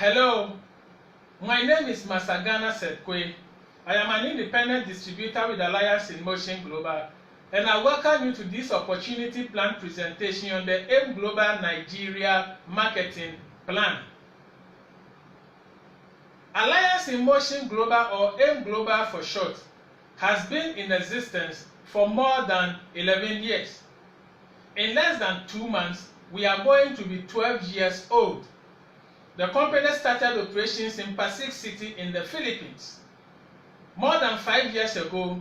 Hello, my name is Masagana Sedkwe. I am an independent distributor with Alliance in Motion Global, and I welcome you to this opportunity plan presentation on the AIM Global Nigeria Marketing Plan. Alliance in Motion Global, or AIM Global for short, has been in existence for more than 11 years. In less than 2 months, we are going to be 12 years old. The company started operations in Pasig City in the Philippines. More than 5 years ago,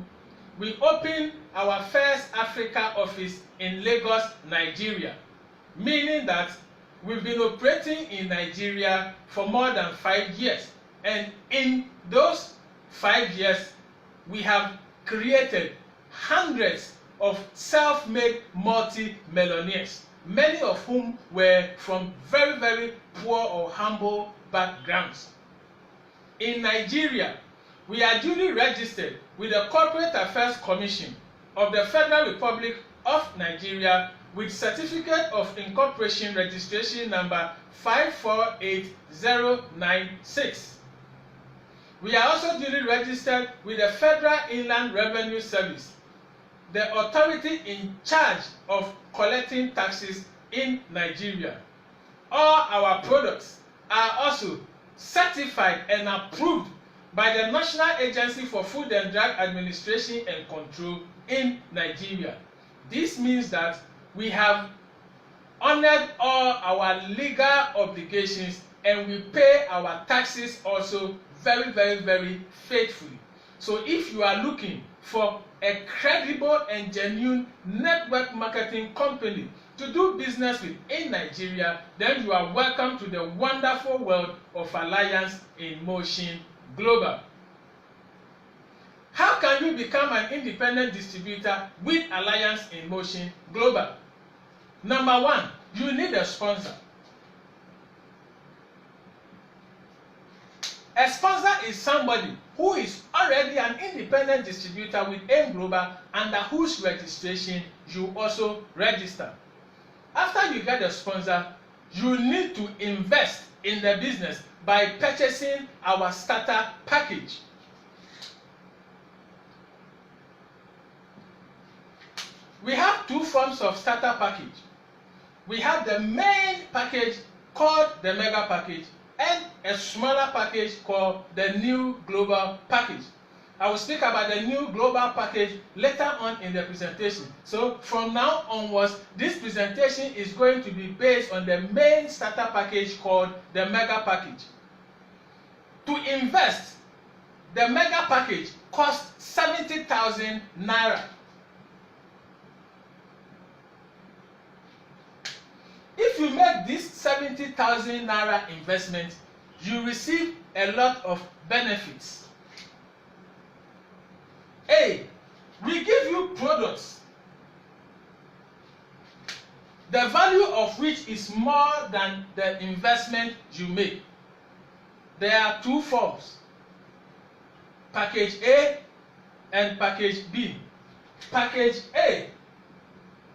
we opened our first Africa office in Lagos, Nigeria, meaning that we've been operating in Nigeria for more than 5 years. And in those 5 years, we have created hundreds of self-made multi-millionaires, many of whom were from very, very poor or humble backgrounds. In Nigeria, we are duly registered with the Corporate Affairs Commission of the Federal Republic of Nigeria with Certificate of Incorporation Registration number 548096. We are also duly registered with the Federal Inland Revenue Service, the authority in charge of collecting taxes in Nigeria. All our products are also certified and approved by the National Agency for Food and Drug Administration and Control in Nigeria. This means that we have honored all our legal obligations and we pay our taxes also very, very, very faithfully. So if you are looking for a credible and genuine network marketing company to do business with in Nigeria, then you are welcome to the wonderful world of Alliance in Motion Global. How can you become an independent distributor with Alliance in Motion Global? Number one, you need a sponsor. A sponsor is somebody who is already an independent distributor with AIM Global, under whose registration you also register. After you get a sponsor, you need to invest in the business by purchasing our starter package. We have two forms of starter package. We have the main package called the Mega Package and a smaller package called the New Global Package. I will speak about the New Global Package later on in the presentation. So from now onwards, this presentation is going to be based on the main starter package called the Mega Package. To invest, the Mega Package costs 70,000 Naira. If you make this 70,000 Naira investment, you receive a lot of benefits. A, we give you products, the value of which is more than the investment you make. There are two forms, Package A and Package B. Package A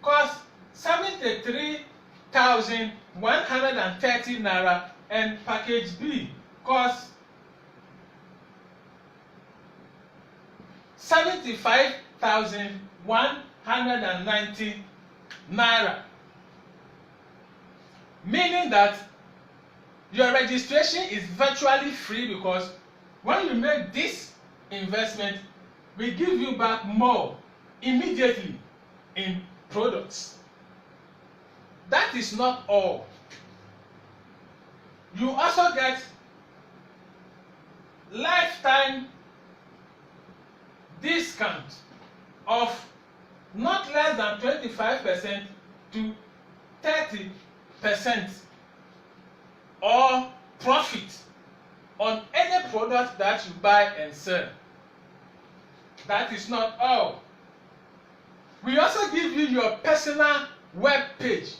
costs 73,130 Naira and Package B costs 75,190 Naira. Meaning that your registration is virtually free, because when you make this investment, we give you back more immediately in products. That is not all. You also get lifetime discount of not less than 25% to 30% or profit on any product that you buy and sell. That is not all. We also give you your personal web page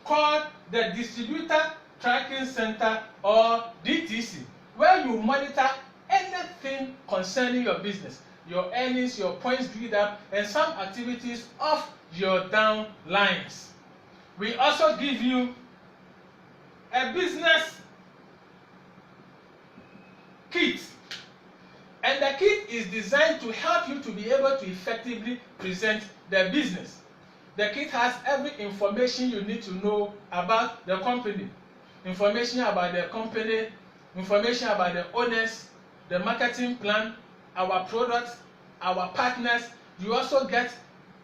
called the Distributor Tracking Center, or DTC, where you monitor anything concerning your business, your earnings, your points build up, and some activities of your downlines. We also give you a business kit. And the kit is designed to help you to be able to effectively present the business. The kit has every information you need to know about the company. Information about the company, information about the owners, the marketing plan, our products, our partners. You also get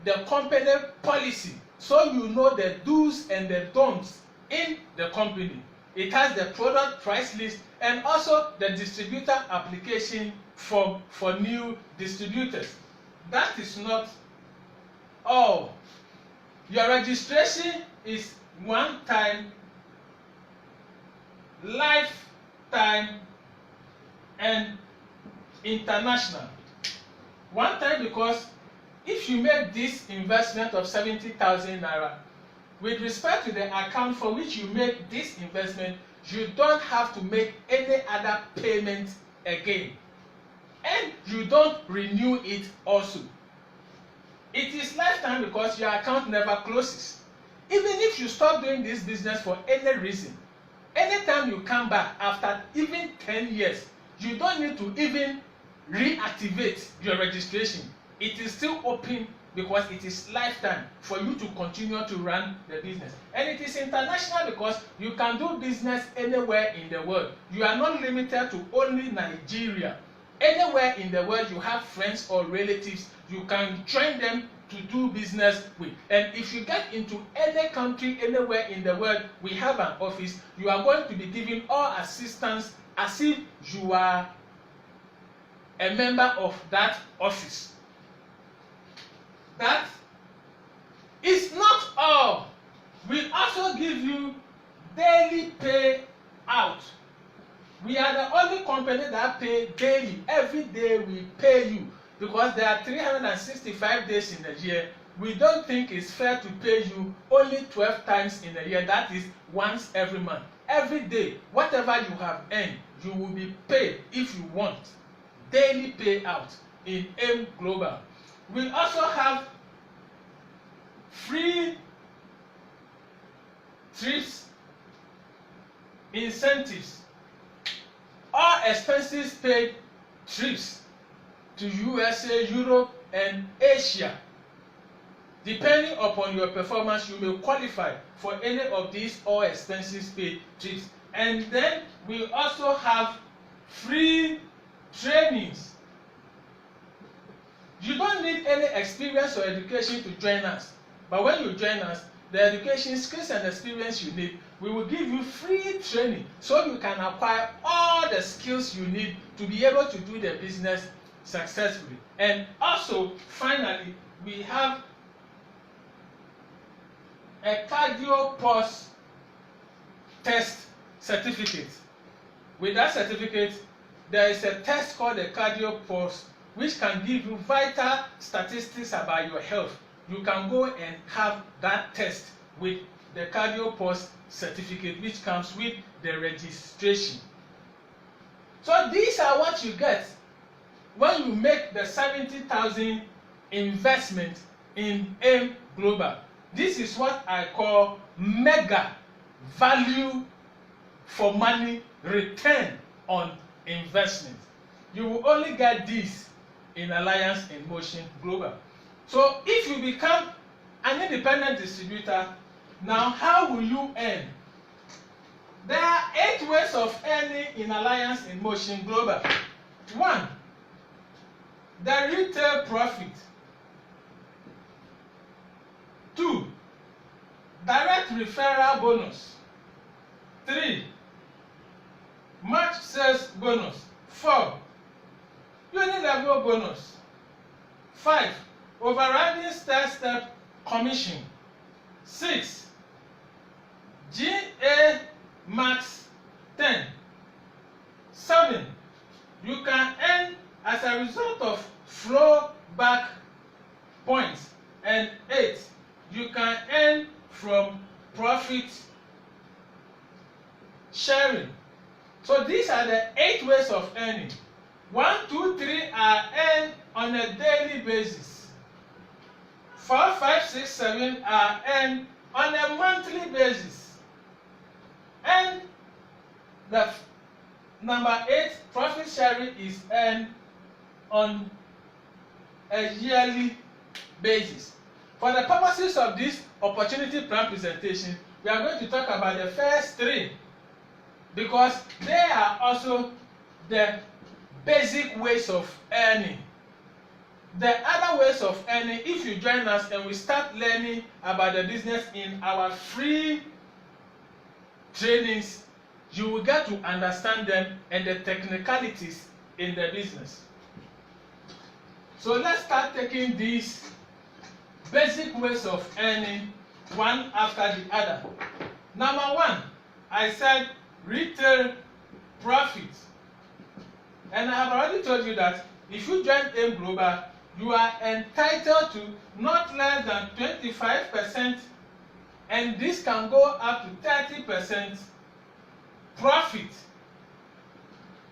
the company policy, so you know the do's and the don'ts in the company. It has the product price list and also the distributor application form for new distributors. That is not all. Your registration is one time, lifetime, and international. One time because if you make this investment of 70,000 naira, with respect to the account for which you make this investment, you don't have to make any other payment again. And you don't renew it also. It is lifetime because your account never closes. Even if you stop doing this business for any reason, anytime you come back after even 10 years, you don't need to even reactivate your registration. It is still open because it is lifetime for you to continue to run the business. And it is international because you can do business anywhere in the world. You are not limited to only Nigeria. Anywhere in the world you have friends or relatives, you can join them to do business with. And if you get into any country, anywhere in the world, we have an office. You are going to be given all assistance as if you are a member of that office. That is not all. We also give you daily pay out. We are the only company that pay daily. Every day we pay you because there are 365 days in a year. We don't think it's fair to pay you only 12 times in a year. That is once every month. Every day, whatever you have earned, you will be paid if you want. Daily payout in AIM Global. We also have free trips, incentives, all expenses paid trips to USA, Europe, and Asia. Depending upon your performance, you may qualify for any of these all expenses paid trips. And then we also have free trainings. You don't need any experience or education to join us. But when you join us, the education, skills, and experience you need, we will give you free training so you can acquire all the skills you need to be able to do the business successfully. And also, finally, we have a cardio pulse test certificate. With that certificate, there is a test called the cardio pulse, which can give you vital statistics about your health. You can go and have that test with the cardio pulse certificate, which comes with the registration. So these are what you get when you make the 70,000 investment in AIM Global. This is what I call mega value for money return on investment. You will only get this in Alliance in Motion Global. So if you become an independent distributor, now how will you earn? There are 8 ways of earning in Alliance in Motion Global. 1, the retail profit. 2, direct referral bonus. 3, match sales bonus. 4, unilevel bonus. 5, overriding step commission. 6, GA Max 10. 7, you can earn as a result of flow back points. And 8, you can earn from profit sharing. So these are the 8 ways of earning. 1, 2, 3 are earned on a daily basis. 4, 5, 6, 7 are earned on a monthly basis. And the Number 8, profit sharing is earned on a yearly basis. For the purposes of this opportunity plan presentation, we are going to talk about the first 3 because they are also the basic ways of earning. The other ways of earning, if you join us and we start learning about the business in our free trainings, you will get to understand them and the technicalities in the business. So let's start taking these basic ways of earning one after the other. Number 1, I said retail profit. And I have already told you that if you join AIM Global, you are entitled to not less than 25%, and this can go up to 30% profit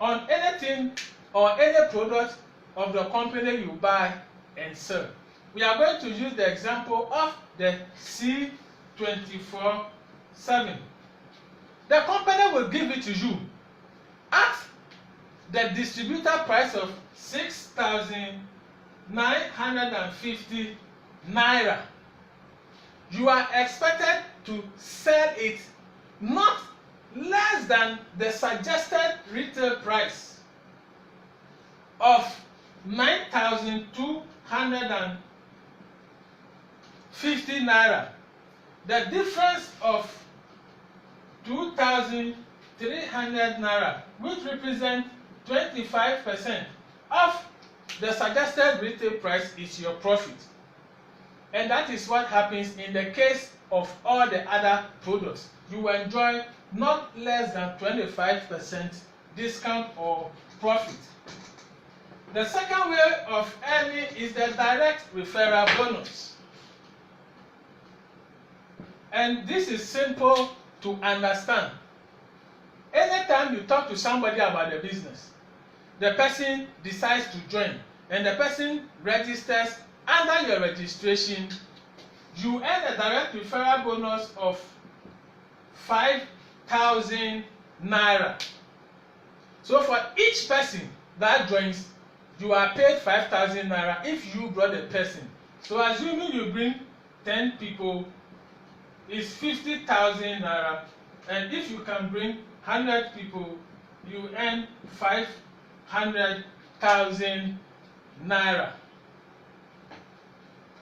on anything or any product of the company you buy and sell. We are going to use the example of the C24/7. The company will give it to you at the distributor price of 6,950 naira. You are expected to sell it not less than the suggested retail price of 9,250 naira. The difference of 2,300 naira, which represents 25% of the suggested retail price, is your profit. And that is what happens in the case of all the other products. You enjoy not less than 25% discount or profit. The second way of earning is the direct referral bonus. And this is simple to understand. Anytime you talk to somebody about the business, the person decides to join, and the person registers under your registration, you earn a direct referral bonus of 5,000 naira. So for each person that joins, you are paid 5,000 naira if you brought a person. So assuming you bring 10 people, it's 50,000 naira, and if you can bring 100 people, you earn 500,000 naira.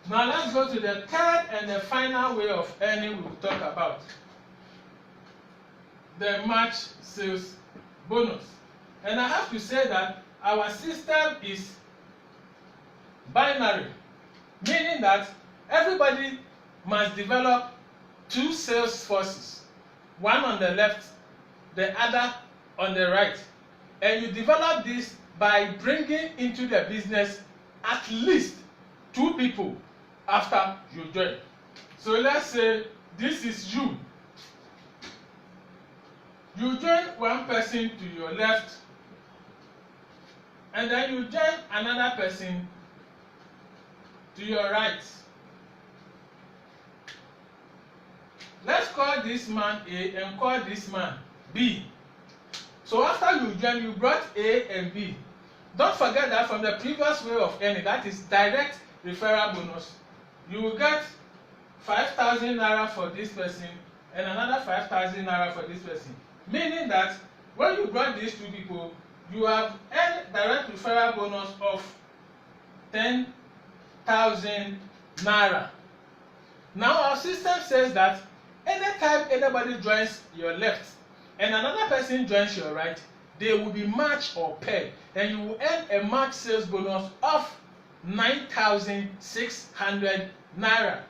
Now let's go to the third and the final way of earning we will talk about. The March sales bonus. And I have to say that our system is binary, meaning that everybody must develop 2 sales forces, one on the left, the other on the right. And you develop this by bringing into the business at least 2 people after you join. So let's say this is you. You join one person to your left, and then you join another person to your right. Let's call this man A and call this man B. So after you join, you brought A and B. Don't forget that from the previous way of earning, that is direct referral bonus, you will get 5,000 naira for this person and another 5,000 naira for this person. Meaning that when you brought these 2 people, you have earned direct referral bonus of 10,000 naira. Now our system says that anytime anybody joins your left and another person joins your right, they will be matched or paired, and you will earn a match sales bonus of 9,600 naira.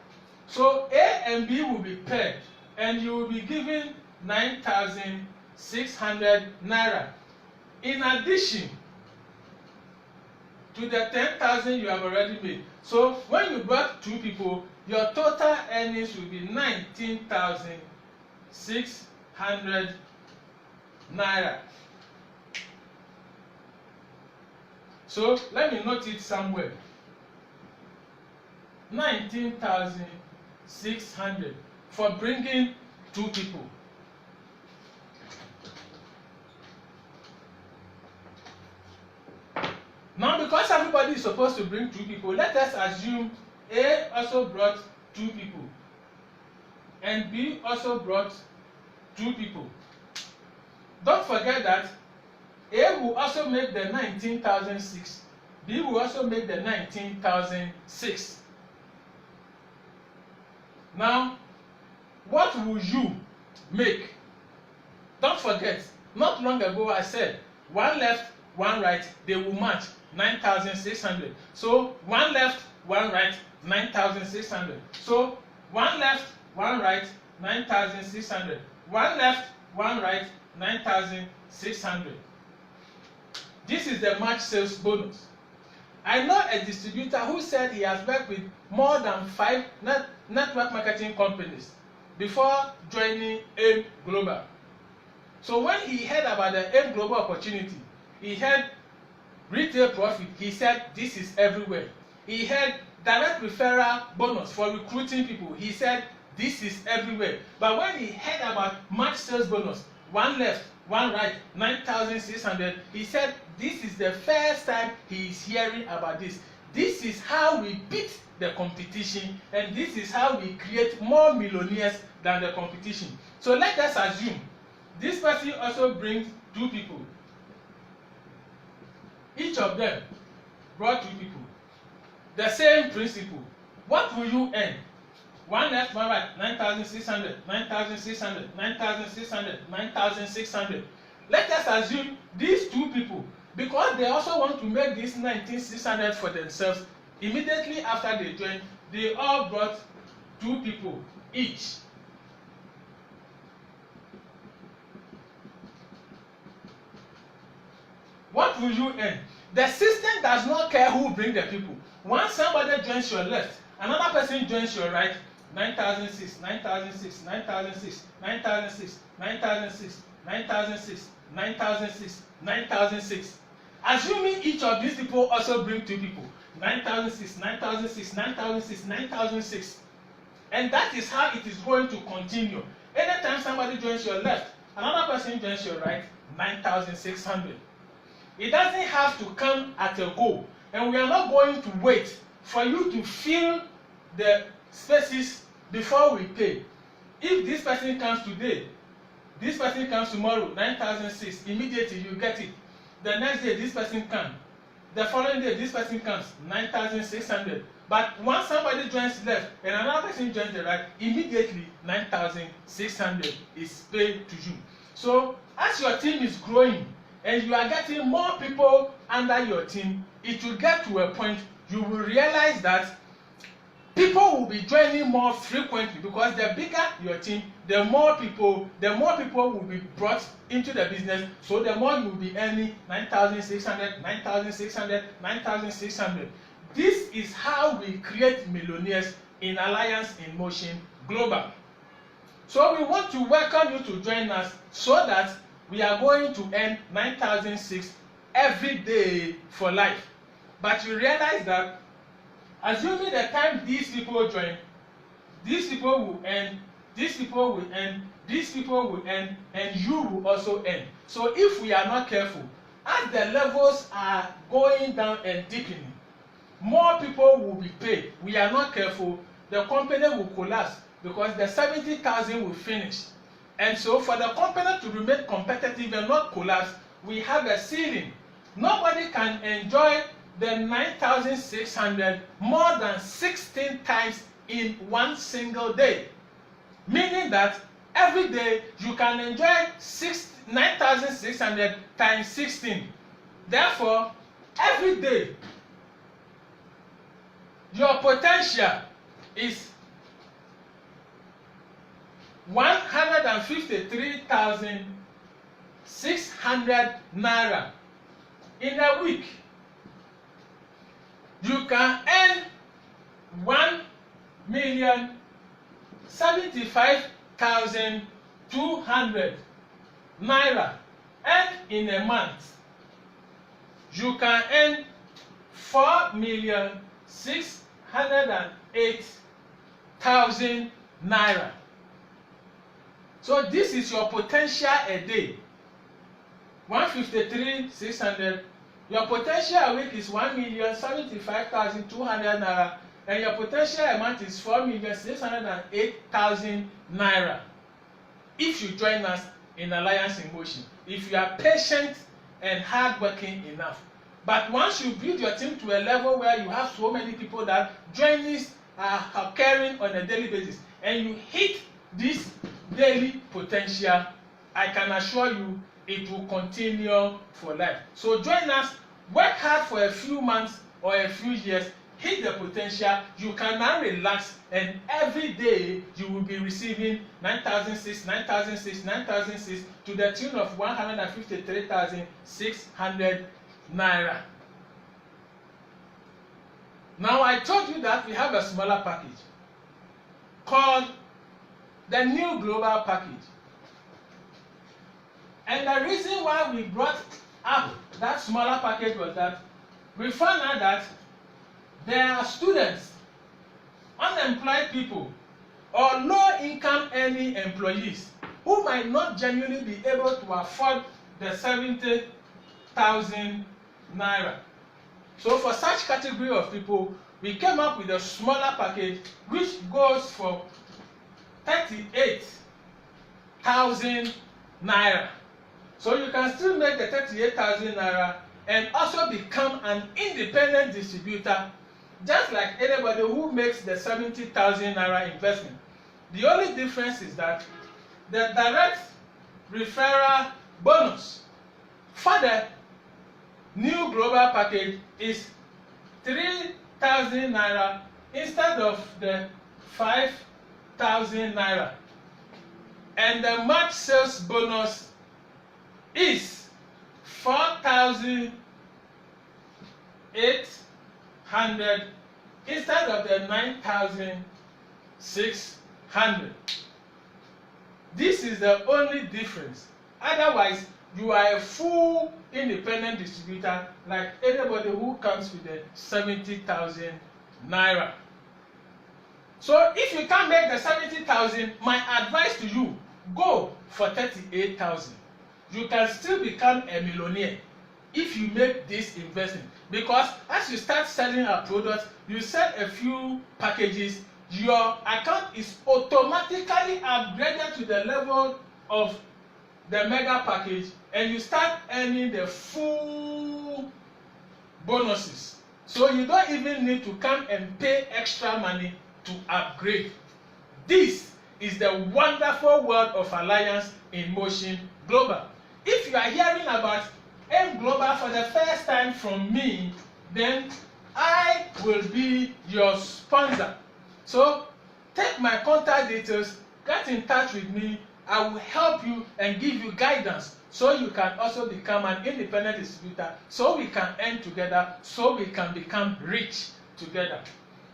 So A and B will be paired, and you will be given 9,600 naira. In addition to the 10,000 you have already made. So when you brought 2 people, your total earnings will be 19,600 naira. So let me note it somewhere. 19,600 for bringing 2 people. somebody is supposed to bring 2 people. Let us assume A also brought 2 people and B also brought 2 people. Don't forget that A will also make the 19,006. B will also make the 19,006. Now, what will you make? Don't forget, not long ago I said, 1 left, 1 right, they will match 9,600. So 1 left, 1 right, 9,600. So 1 left, 1 right, 9,600. 1 left, 1 right, 9,600. This is the match sales bonus. I know a distributor who said he has worked with more than 5 network marketing companies before joining AIM Global. So when he heard about the AIM Global opportunity, he heard retail profit, he said this is everywhere. He heard direct referral bonus for recruiting people, he said this is everywhere. But when he heard about match sales bonus, 1 left, 1 right, 9,600, he said this is the first time he is hearing about this. This is how we beat the competition, and this is how we create more millionaires than the competition. So let us assume this person also brings 2 people. Each of them brought 2 people. The same principle. What will you earn? 1 left, 1 right, 9,600, 9,600, 9,600, 9,600. Let us assume these 2 people, because they also want to make this 19,600 for themselves, immediately after they joined, they all brought 2 people each. What will you earn? The system does not care who bring the people. Once somebody joins your left, another person joins your right, 9,006, 9,006, 9,006, 9,006, 9,006, 9,006, 9,006, 9,006. Assuming each of these people also bring 2 people, 9,006, 9,006, 9,006, 9,006. And that is how it is going to continue. Anytime somebody joins your left, another person joins your right, 9,600. It doesn't have to come at a go. And we are not going to wait for you to fill the spaces before we pay. If this person comes today, this person comes tomorrow, 9,006, immediately you get it. The next day, this person comes. The following day, this person comes, 9,600. But once somebody joins left and another person joins the right, immediately 9,600 is paid to you. So as your team is growing and you are getting more people under your team, it will get to a point you will realize that people will be joining more frequently, because the bigger your team, the more people will be brought into the business, so the more you will be earning 9,600, 9,600, 9,600. This is how we create millionaires in Alliance in Motion Global. So we want to welcome you to join us so that we are going to earn 9,006 every day for life. But you realize that assuming the time these people join, these people will earn, these people will earn, these people will earn, and you will also earn. So if we are not careful, as the levels are going down and deepening, more people will be paid. We are not careful, the company will collapse because the 70,000 will finish. And so for the company to remain competitive and not collapse, we have a ceiling. Nobody can enjoy the 9,600 more than 16 times in one single day. Meaning that every day you can enjoy 9,600 times 16. Therefore, every day your potential is 153,600 naira. In a week, you can earn 1,075,200 naira. And in a month, you can earn 4,608,000 naira. So this is your potential a day. 153,600. Your potential a week is 1,075,200 naira, and your potential a month is 4,608,000 naira. If you join us in Alliance in Motion, if you are patient and hardworking enough. But once you build your team to a level where you have so many people that journeys are occurring on a daily basis, and you hit this daily potential, I can assure you it will continue for life. So join us, work hard for a few months or a few years, hit the potential, you can now relax, and every day you will be receiving 9,006, 9,006, 9,006 to the tune of 153,600 naira. Now I told you that we have a smaller package called the New Global Package. And the reason why we brought up that smaller package was that we found out that there are students, unemployed people, or low-income earning employees who might not genuinely be able to afford the 70,000 naira. So for such category of people, we came up with a smaller package which goes for 38,000 naira. So you can still make the 38,000 naira and also become an independent distributor, just like anybody who makes the 70,000 naira investment. The only difference is that the direct referral bonus for the New Global Package is 3,000 naira instead of the 5,000 naira. And the March sales bonus is 4,800 instead of the 9,600. This is the only difference. Otherwise, you are a full independent distributor like anybody who comes with the 70,000 naira. So if you can't make the 70,000, my advice to you, go for 38,000. You can still become a millionaire if you make this investment, because as you start selling a product, you sell a few packages, your account is automatically upgraded to the level of the mega package, and you start earning the full bonuses. So you don't even need to come and pay extra money to upgrade. This is the wonderful world of Alliance in Motion Global. If you are hearing about M Global for the first time from me, then I will be your sponsor. So take my contact details, get in touch with me. I will help you and give you guidance so you can also become an independent distributor, so we can earn together, so we can become rich together.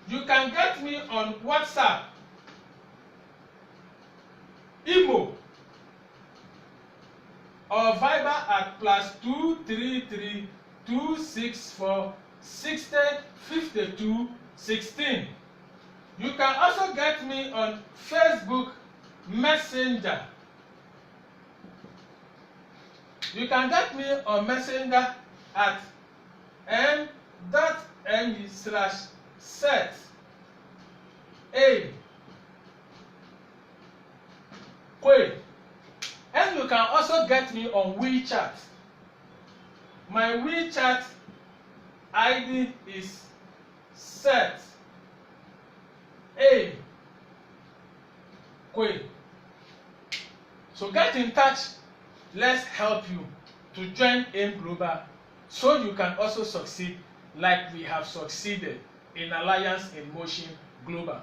You can get me on WhatsApp, Imo, or Viber at +233 264 60 52 16. You can also get me on Facebook Messenger. You can get me on Messenger at m.me/set_a_kwe. And you can also get me on WeChat. My WeChat ID is set_a_kwe. So get in touch. Let's help you to join M Global so you can also succeed like we have succeeded in Alliance in Motion Global.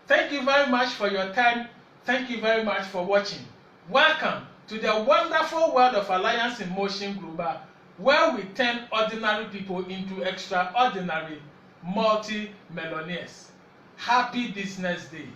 Thank you very much for your time. Thank you very much for watching. Welcome to the wonderful world of Alliance in Motion Global, where we turn ordinary people into extraordinary multi-millionaires. Happy Business Day.